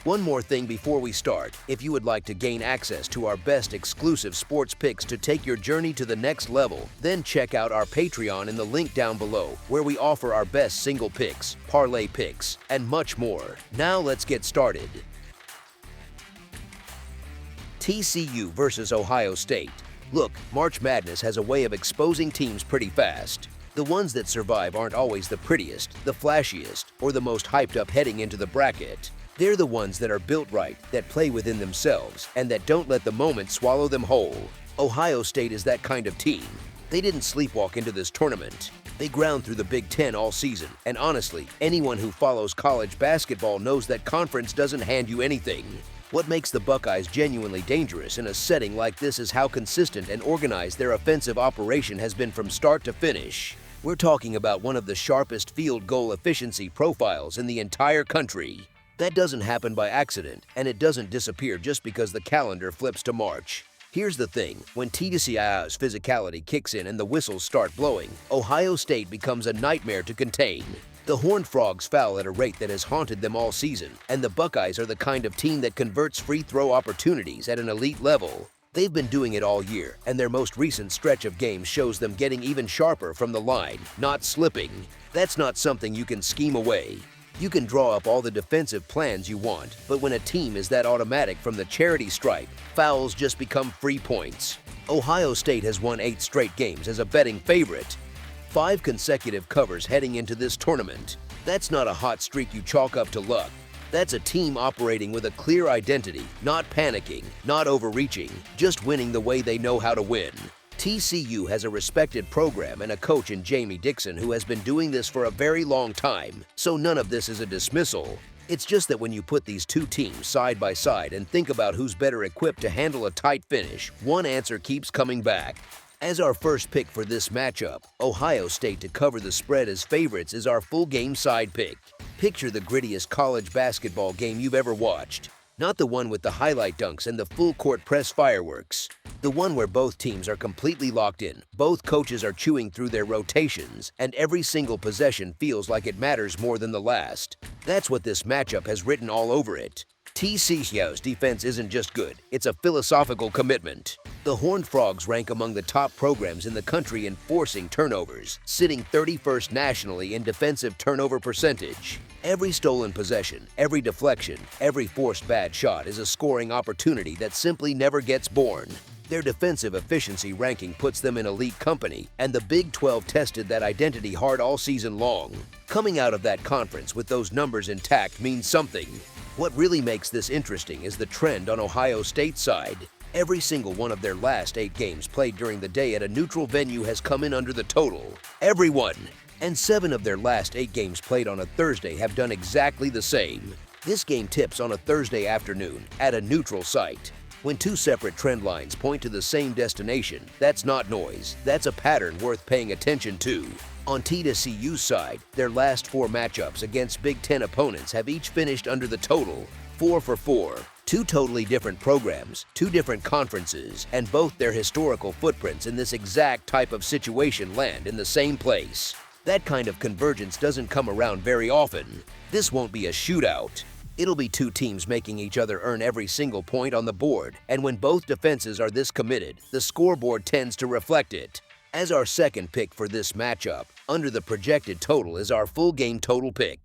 One more thing before we start. If you would like to gain access to our best exclusive sports picks to take your journey to the next level, then check out our Patreon in the link down below, where we offer our best single picks, parlay picks, and much more. Now let's get started. TCU versus Ohio State. Look, March Madness has a way of exposing teams pretty fast. The ones that survive aren't always the prettiest, the flashiest, or the most hyped up heading into the bracket. They're the ones that are built right, that play within themselves, and that don't let the moment swallow them whole. Ohio State is that kind of team. They didn't sleepwalk into this tournament. They ground through the Big Ten all season, and honestly, anyone who follows college basketball knows that conference doesn't hand you anything. What makes the Buckeyes genuinely dangerous in a setting like this is how consistent and organized their offensive operation has been from start to finish. We're talking about one of the sharpest field goal efficiency profiles in the entire country. That doesn't happen by accident, and it doesn't disappear just because the calendar flips to March. Here's the thing, when TCU's physicality kicks in and the whistles start blowing, Ohio State becomes a nightmare to contain. The Horned Frogs foul at a rate that has haunted them all season, and the Buckeyes are the kind of team that converts free throw opportunities at an elite level. They've been doing it all year, and their most recent stretch of games shows them getting even sharper from the line, not slipping. That's not something you can scheme away. You can draw up all the defensive plans you want, but when a team is that automatic from the charity stripe, fouls just become free points. Ohio State has won 8 straight games as a betting favorite. 5 consecutive covers heading into this tournament. That's not a hot streak you chalk up to luck. That's a team operating with a clear identity, not panicking, not overreaching, just winning the way they know how to win. TCU has a respected program and a coach in Jamie Dixon who has been doing this for a very long time, so none of this is a dismissal. It's just that when you put these two teams side by side and think about who's better equipped to handle a tight finish, one answer keeps coming back. As our first pick for this matchup, Ohio State to cover the spread as favorites is our full game side pick. Picture the grittiest college basketball game you've ever watched. Not the one with the highlight dunks and the full court press fireworks. The one where both teams are completely locked in, both coaches are chewing through their rotations, and every single possession feels like it matters more than the last. That's what this matchup has written all over it. TCU's defense isn't just good, it's a philosophical commitment. The Horned Frogs rank among the top programs in the country in forcing turnovers, sitting 31st nationally in defensive turnover percentage. Every stolen possession, every deflection, every forced bad shot is a scoring opportunity that simply never gets born. Their defensive efficiency ranking puts them in elite company, and the Big 12 tested that identity hard all season long. Coming out of that conference with those numbers intact means something. What really makes this interesting is the trend on Ohio State's side. Every single one of their last 8 games played during the day at a neutral venue has come in under the total. Every one. And 7 of their last 8 games played on a Thursday have done exactly the same. This game tips on a Thursday afternoon at a neutral site. When 2 separate trend lines point to the same destination, that's not noise, that's a pattern worth paying attention to. On TCU's side, their last 4 matchups against Big Ten opponents have each finished under the total, 4 for 4. 2 totally different programs, 2 different conferences, and both their historical footprints in this exact type of situation land in the same place. That kind of convergence doesn't come around very often. This won't be a shootout. It'll be 2 teams making each other earn every single point on the board, and when both defenses are this committed, the scoreboard tends to reflect it. As our second pick for this matchup, under the projected total is our full game total pick.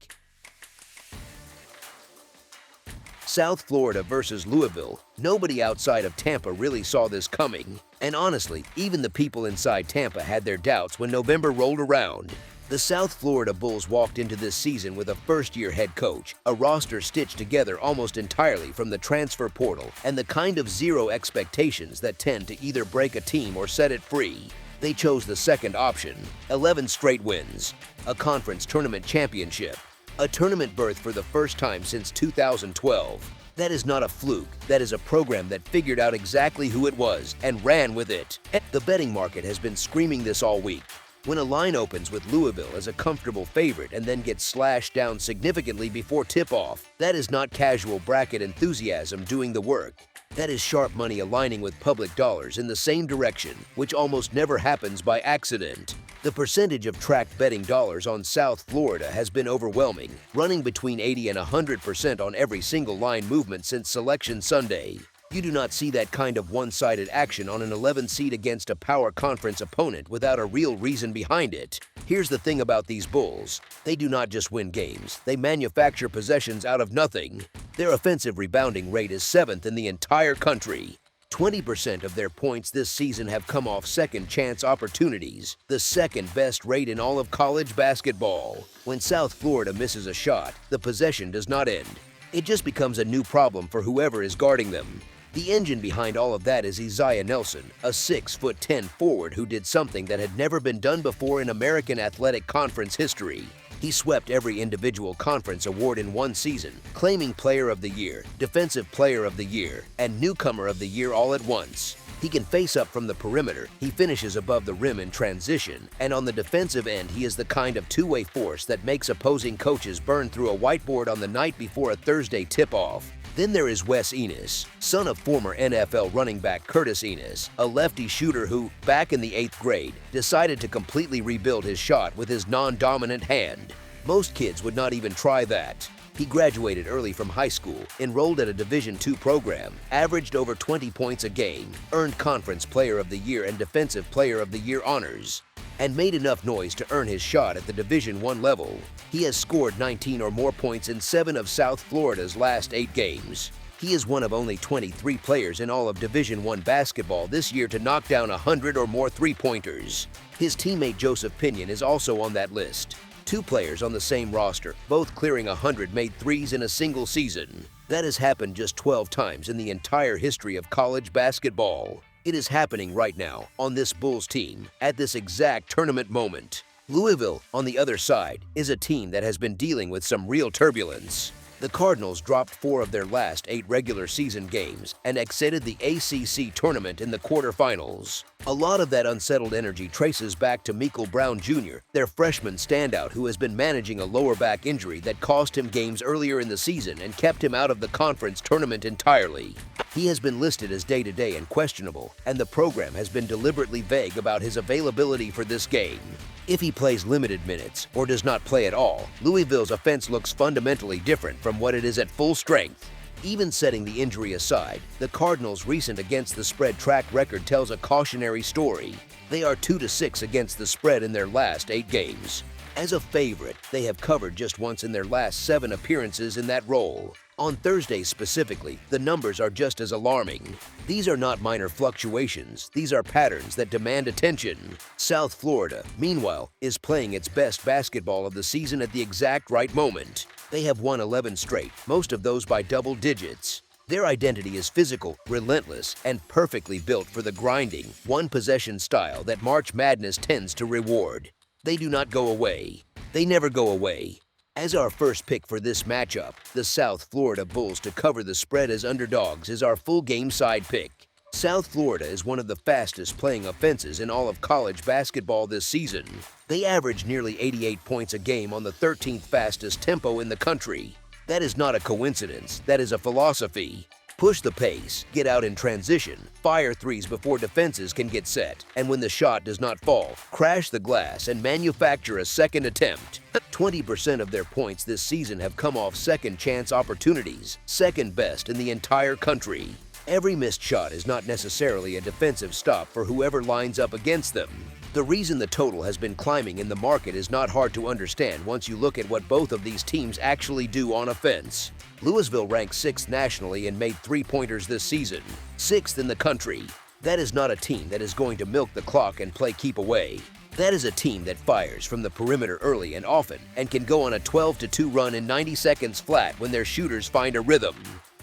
South Florida versus Louisville. Nobody outside of Tampa really saw this coming. And honestly, even the people inside Tampa had their doubts when November rolled around. The South Florida Bulls walked into this season with a first-year head coach, a roster stitched together almost entirely from the transfer portal, and the kind of zero expectations that tend to either break a team or set it free. They chose the second option, 11 straight wins, a conference tournament championship, a tournament berth for the first time since 2012. That is not a fluke, that is a program that figured out exactly who it was and ran with it. The betting market has been screaming this all week. When a line opens with Louisville as a comfortable favorite and then gets slashed down significantly before tip-off, that is not casual bracket enthusiasm doing the work. That is sharp money aligning with public dollars in the same direction, which almost never happens by accident. The percentage of tracked betting dollars on South Florida has been overwhelming, running between 80 and 100% on every single line movement since Selection Sunday. You do not see that kind of one-sided action on an 11 seed against a power conference opponent without a real reason behind it. Here's the thing about these Bulls. They do not just win games, they manufacture possessions out of nothing. Their offensive rebounding rate is 7th in the entire country. 20% of their points this season have come off second-chance opportunities, the second best rate in all of college basketball. When South Florida misses a shot, the possession does not end. It just becomes a new problem for whoever is guarding them. The engine behind all of that is Isaiah Nelson, a 6'10" forward who did something that had never been done before in American Athletic Conference history. He swept every individual conference award in one season, claiming Player of the Year, Defensive Player of the Year, and Newcomer of the Year all at once. He can face up from the perimeter, he finishes above the rim in transition, and on the defensive end he is the kind of two-way force that makes opposing coaches burn through a whiteboard on the night before a Thursday tip-off. Then there is Wes Enos, son of former NFL running back Curtis Enos, a lefty shooter who, back in the 8th grade, decided to completely rebuild his shot with his non-dominant hand. Most kids would not even try that. He graduated early from high school, enrolled at a Division II program, averaged over 20 points a game, earned Conference Player of the Year and Defensive Player of the Year honors, and made enough noise to earn his shot at the Division I level. He has scored 19 or more points in 7 of South Florida's last 8 games. He is one of only 23 players in all of Division I basketball this year to knock down 100 or more three-pointers. His teammate Joseph Pinion is also on that list. 2 players on the same roster, both clearing 100 made threes in a single season. That has happened just 12 times in the entire history of college basketball. It is happening right now on this Bulls team at this exact tournament moment. Louisville, on the other side, is a team that has been dealing with some real turbulence. The Cardinals dropped 4 of their last 8 regular season games and exited the ACC tournament in the quarterfinals. A lot of that unsettled energy traces back to Michael Brown Jr., their freshman standout who has been managing a lower back injury that cost him games earlier in the season and kept him out of the conference tournament entirely. He has been listed as day-to-day and questionable, and the program has been deliberately vague about his availability for this game. If he plays limited minutes or does not play at all, Louisville's offense looks fundamentally different from what it is at full strength. Even setting the injury aside, the Cardinals' recent against the spread track record tells a cautionary story. They are 2-6 against the spread in their last 8 games. As a favorite, they have covered just once in their last 7 appearances in that role. On Thursdays specifically, the numbers are just as alarming. These are not minor fluctuations, these are patterns that demand attention. South Florida, meanwhile, is playing its best basketball of the season at the exact right moment. They have won 11 straight, most of those by double digits. Their identity is physical, relentless, and perfectly built for the grinding, one-possession style that March Madness tends to reward. They do not go away. They never go away. As our first pick for this matchup, the South Florida Bulls to cover the spread as underdogs is our full game side pick. South Florida is one of the fastest playing offenses in all of college basketball this season. They average nearly 88 points a game on the 13th fastest tempo in the country. That is not a coincidence, that is a philosophy. Push the pace, get out in transition, fire threes before defenses can get set, and when the shot does not fall, crash the glass and manufacture a second attempt. 20% of their points this season have come off second-chance opportunities, second best in the entire country. Every missed shot is not necessarily a defensive stop for whoever lines up against them. The reason the total has been climbing in the market is not hard to understand once you look at what both of these teams actually do on offense. Louisville ranks 6th nationally and made three-pointers this season, 6th in the country. That is not a team that is going to milk the clock and play keep away. That is a team that fires from the perimeter early and often and can go on a 12-2 run in 90 seconds flat when their shooters find a rhythm.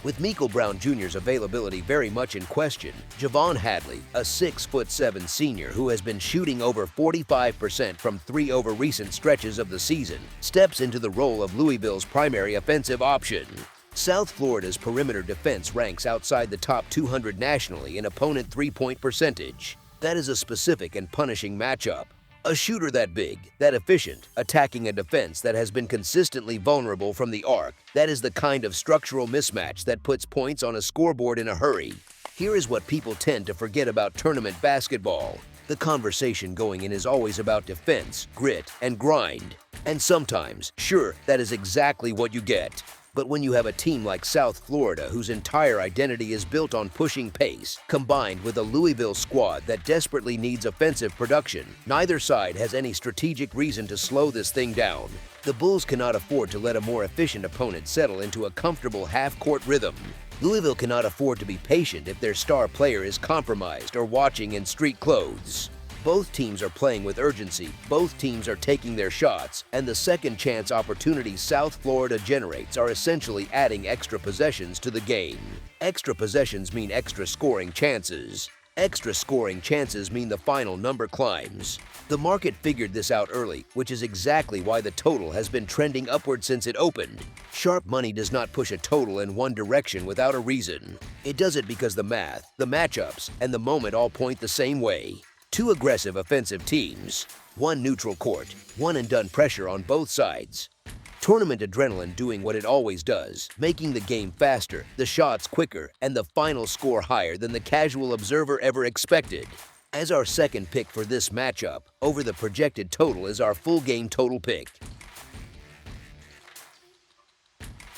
With Michael Brown Jr.'s availability very much in question, Javon Hadley, a 6'7" senior who has been shooting over 45% from 3 over recent stretches of the season, steps into the role of Louisville's primary offensive option. South Florida's perimeter defense ranks outside the top 200 nationally in opponent three-point percentage. That is a specific and punishing matchup. A shooter that big, that efficient, attacking a defense that has been consistently vulnerable from the arc, that is the kind of structural mismatch that puts points on a scoreboard in a hurry. Here is what people tend to forget about tournament basketball. The conversation going in is always about defense, grit, and grind. And sometimes, sure, that is exactly what you get. But when you have a team like South Florida whose entire identity is built on pushing pace, combined with a Louisville squad that desperately needs offensive production, neither side has any strategic reason to slow this thing down. The Bulls cannot afford to let a more efficient opponent settle into a comfortable half-court rhythm. Louisville cannot afford to be patient if their star player is compromised or watching in street clothes. Both teams are playing with urgency, both teams are taking their shots, and the second chance opportunities South Florida generates are essentially adding extra possessions to the game. Extra possessions mean extra scoring chances. Extra scoring chances mean the final number climbs. The market figured this out early, which is exactly why the total has been trending upward since it opened. Sharp money does not push a total in one direction without a reason. It does it because the math, the matchups, and the moment all point the same way. Two aggressive offensive teams, one neutral court, one-and-done pressure on both sides. Tournament adrenaline doing what it always does, making the game faster, the shots quicker, and the final score higher than the casual observer ever expected. As our second pick for this matchup, over the projected total is our full game total pick.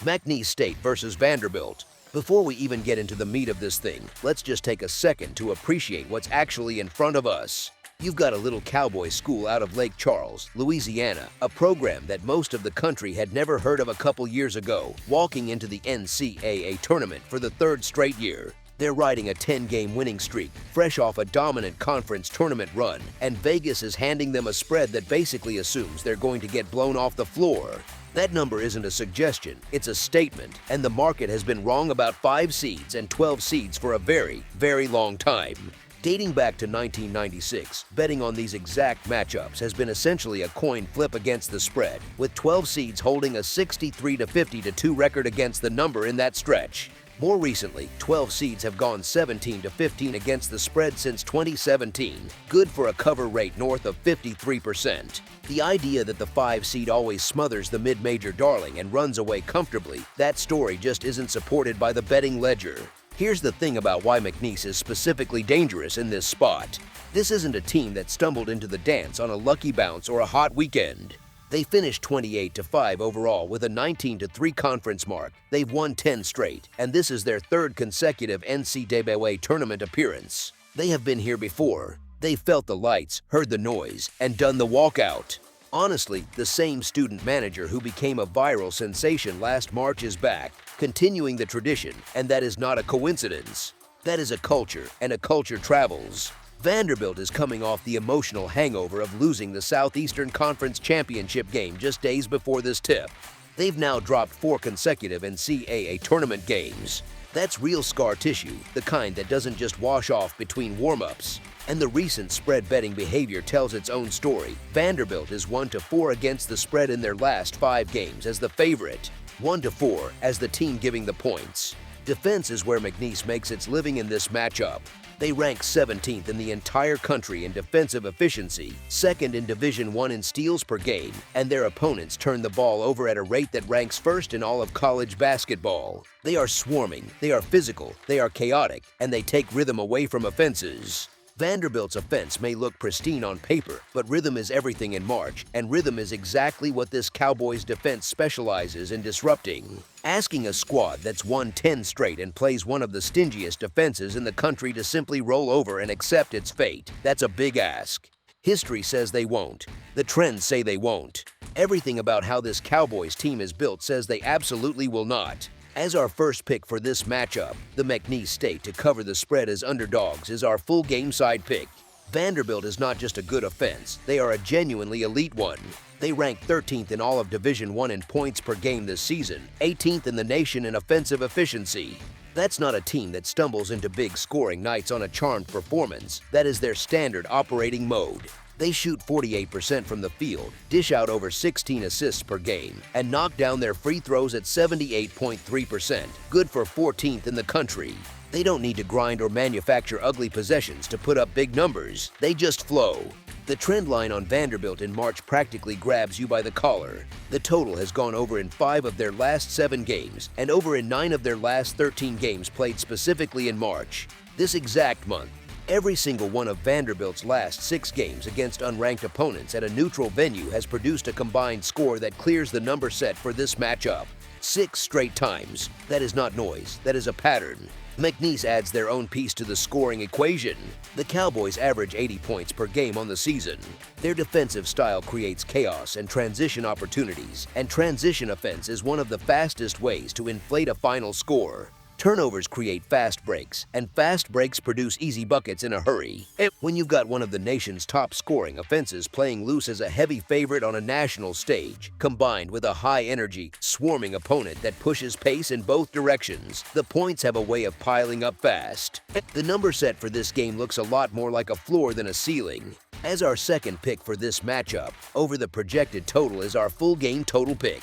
McNeese State versus Vanderbilt. Before we even get into the meat of this thing, let's just take a second to appreciate what's actually in front of us. You've got a little cowboy school out of Lake Charles, Louisiana, a program that most of the country had never heard of a couple years ago, walking into the NCAA tournament for the third straight year. They're riding a 10-game winning streak, fresh off a dominant conference tournament run, and Vegas is handing them a spread that basically assumes they're going to get blown off the floor. That number isn't a suggestion, it's a statement, and the market has been wrong about 5 seeds and 12 seeds for a very, very long time. Dating back to 1996, betting on these exact matchups has been essentially a coin flip against the spread, with 12 seeds holding a 63-50-2 record against the number in that stretch. More recently, 12 seeds have gone 17-15 against the spread since 2017, good for a cover rate north of 53%. The idea that the 5 seed always smothers the mid-major darling and runs away comfortably, that story just isn't supported by the betting ledger. Here's the thing about why McNeese is specifically dangerous in this spot. This isn't a team that stumbled into the dance on a lucky bounce or a hot weekend. They finished 28-5 overall with a 19-3 conference mark. They've won 10 straight, and this is their third consecutive NCAA tournament appearance. They have been here before. They've felt the lights, heard the noise, and done the walkout. Honestly, the same student manager who became a viral sensation last March is back, continuing the tradition, and that is not a coincidence. That is a culture, and a culture travels. Vanderbilt is coming off the emotional hangover of losing the Southeastern Conference Championship game just days before this tip. They've now dropped 4 consecutive NCAA tournament games. That's real scar tissue, the kind that doesn't just wash off between warm-ups. And the recent spread betting behavior tells its own story. Vanderbilt is 1-4 against the spread in their last 5 games as the favorite, 1-4 as the team giving the points. Defense is where McNeese makes its living in this matchup. They rank 17th in the entire country in defensive efficiency, 2nd in Division I in steals per game, and their opponents turn the ball over at a rate that ranks 1st in all of college basketball. They are swarming, they are physical, they are chaotic, and they take rhythm away from offenses. Vanderbilt's offense may look pristine on paper, but rhythm is everything in March, and rhythm is exactly what this Cowboys defense specializes in disrupting. Asking a squad that's won 10 straight and plays one of the stingiest defenses in the country to simply roll over and accept its fate, that's a big ask. History says they won't. The trends say they won't. Everything about how this Cowboys team is built says they absolutely will not. As our first pick for this matchup, the McNeese State to cover the spread as underdogs is our full game side pick. Vanderbilt is not just a good offense, they are a genuinely elite one. They rank 13th in all of Division I in points per game this season, 18th in the nation in offensive efficiency. That's not a team that stumbles into big scoring nights on a charmed performance. That is their standard operating mode. They shoot 48% from the field, dish out over 16 assists per game, and knock down their free throws at 78.3%, good for 14th in the country. They don't need to grind or manufacture ugly possessions to put up big numbers. They just flow. The trend line on Vanderbilt in March practically grabs you by the collar. The total has gone over in 5 of their last 7 games and over in 9 of their last 13 games played specifically in March. This exact month, every single one of Vanderbilt's last 6 games against unranked opponents at a neutral venue has produced a combined score that clears the number set for this matchup. 6 straight times. That is not noise, that is a pattern. McNeese adds their own piece to the scoring equation. The Cowboys average 80 points per game on the season. Their defensive style creates chaos and transition opportunities, and transition offense is one of the fastest ways to inflate a final score. Turnovers create fast breaks, and fast breaks produce easy buckets in a hurry. When you've got one of the nation's top scoring offenses playing loose as a heavy favorite on a national stage, combined with a high-energy, swarming opponent that pushes pace in both directions, the points have a way of piling up fast. The number set for this game looks a lot more like a floor than a ceiling. As our second pick for this matchup, over the projected total is our full game total pick.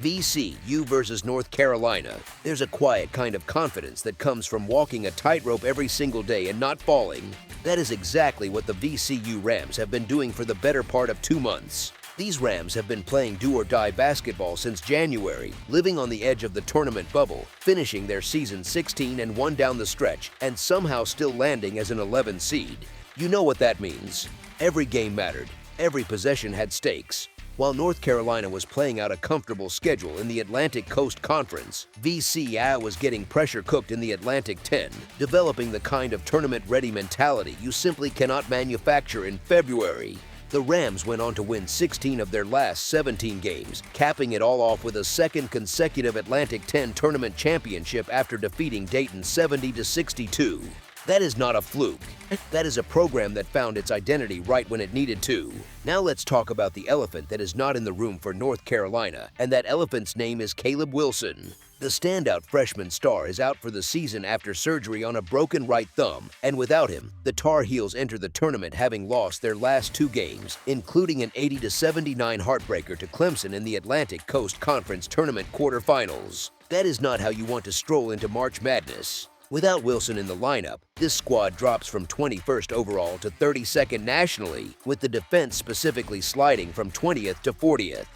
VCU versus North Carolina. There's a quiet kind of confidence that comes from walking a tightrope every single day and not falling. That is exactly what the VCU Rams have been doing for the better part of 2 months. These Rams have been playing do-or-die basketball since January, living on the edge of the tournament bubble, finishing their season 16-1 down the stretch, and somehow still landing as an 11 seed. You know what that means. Every game mattered. Every possession had stakes. While North Carolina was playing out a comfortable schedule in the Atlantic Coast Conference, VCU was getting pressure cooked in the Atlantic 10, developing the kind of tournament-ready mentality you simply cannot manufacture in February. The Rams went on to win 16 of their last 17 games, capping it all off with a second consecutive Atlantic 10 tournament championship after defeating Dayton 70-62. That is not a fluke. That is a program that found its identity right when it needed to. Now let's talk about the elephant that is not in the room for North Carolina, and that elephant's name is Caleb Wilson. The standout freshman star is out for the season after surgery on a broken right thumb, and without him, the Tar Heels enter the tournament having lost their last 2 games, including an 80-79 heartbreaker to Clemson in the Atlantic Coast Conference Tournament quarterfinals. That is not how you want to stroll into March Madness. Without Wilson in the lineup, this squad drops from 21st overall to 32nd nationally, with the defense specifically sliding from 20th to 40th.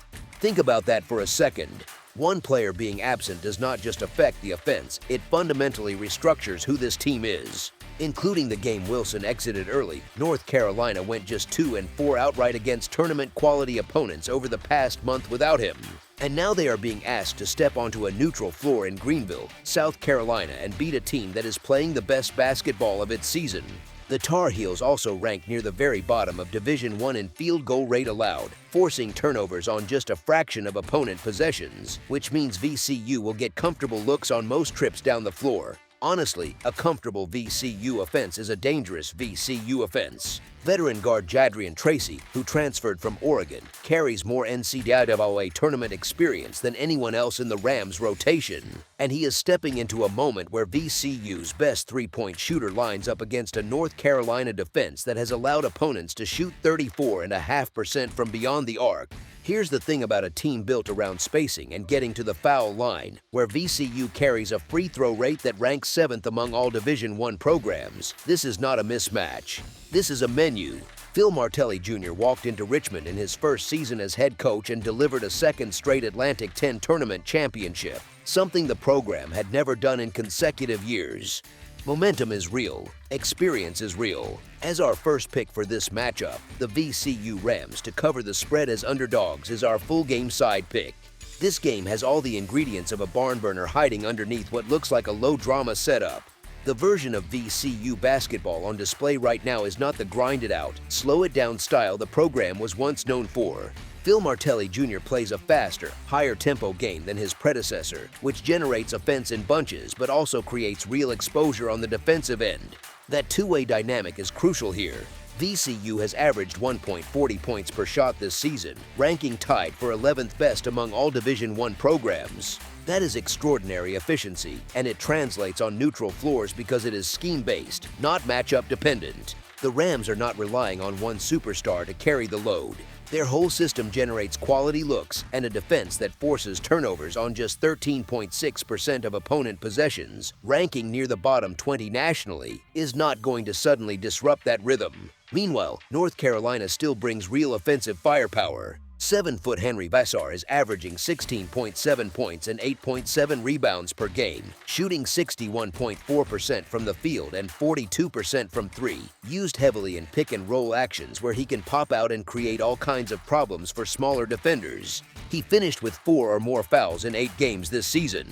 Think about that for a second. One player being absent does not just affect the offense, it fundamentally restructures who this team is. Including the game Wilson exited early, North Carolina went just 2-4 outright against tournament-quality opponents over the past month without him. And now they are being asked to step onto a neutral floor in Greenville, South Carolina, and beat a team that is playing the best basketball of its season. The Tar Heels also rank near the very bottom of Division I in field goal rate allowed, forcing turnovers on just a fraction of opponent possessions, which means VCU will get comfortable looks on most trips down the floor. Honestly, a comfortable VCU offense is a dangerous VCU offense. Veteran guard Jadrian Tracy, who transferred from Oregon, carries more NCAA tournament experience than anyone else in the Rams' rotation, and he is stepping into a moment where VCU's best three-point shooter lines up against a North Carolina defense that has allowed opponents to shoot 34.5% from beyond the arc. Here's the thing about a team built around spacing and getting to the foul line, where VCU carries a free throw rate that ranks 7th among all Division I programs. This is not a mismatch. This is a menu. Phil Martelli Jr. walked into Richmond in his first season as head coach and delivered a second straight Atlantic 10 tournament championship, something the program had never done in consecutive years. Momentum is real. Experience is real. As our first pick for this matchup, the VCU Rams to cover the spread as underdogs is our full game side pick. This game has all the ingredients of a barn burner hiding underneath what looks like a low-drama setup. The version of VCU basketball on display right now is not the grind-it-out, slow-it-down style the program was once known for. Phil Martelli Jr. plays a faster, higher-tempo game than his predecessor, which generates offense in bunches but also creates real exposure on the defensive end. That two-way dynamic is crucial here. VCU has averaged 1.40 points per shot this season, ranking tied for 11th best among all Division I programs. That is extraordinary efficiency, and it translates on neutral floors because it is scheme-based, not matchup-dependent. The Rams are not relying on one superstar to carry the load. Their whole system generates quality looks and a defense that forces turnovers on just 13.6% of opponent possessions, ranking near the bottom 20 nationally, is not going to suddenly disrupt that rhythm. Meanwhile, North Carolina still brings real offensive firepower. 7-foot Henry Vassar is averaging 16.7 points and 8.7 rebounds per game, shooting 61.4% from the field and 42% from three, used heavily in pick-and-roll actions where he can pop out and create all kinds of problems for smaller defenders. He finished with 4 or more fouls in 8 games this season.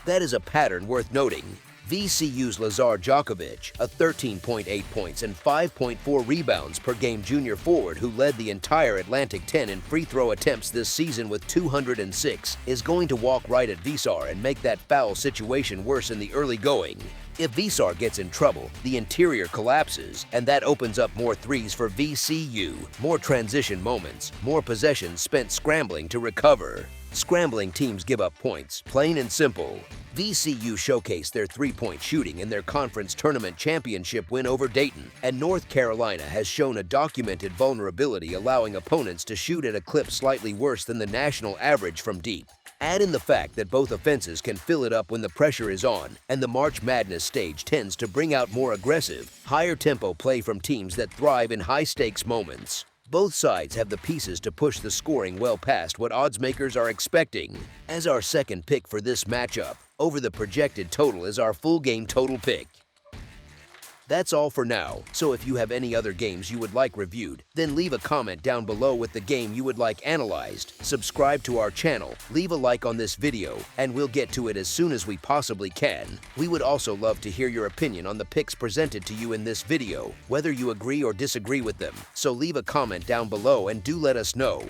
That is a pattern worth noting. VCU's Lazar Djokovic, a 13.8 points and 5.4 rebounds per game junior forward who led the entire Atlantic 10 in free throw attempts this season with 206, is going to walk right at Vassar and make that foul situation worse in the early going. If Vassar gets in trouble, the interior collapses, and that opens up more threes for VCU, more transition moments, more possessions spent scrambling to recover. Scrambling teams give up points, plain and simple. VCU showcased their three-point shooting in their conference tournament championship win over Dayton, and North Carolina has shown a documented vulnerability allowing opponents to shoot at a clip slightly worse than the national average from deep. Add in the fact that both offenses can fill it up when the pressure is on, and the March Madness stage tends to bring out more aggressive, higher-tempo play from teams that thrive in high-stakes moments. Both sides have the pieces to push the scoring well past what odds makers are expecting. As our second pick for this matchup, over the projected total is our full game total pick. That's all for now, so if you have any other games you would like reviewed, then leave a comment down below with the game you would like analyzed, subscribe to our channel, leave a like on this video, and we'll get to it as soon as we possibly can. We would also love to hear your opinion on the picks presented to you in this video, whether you agree or disagree with them, so leave a comment down below and do let us know.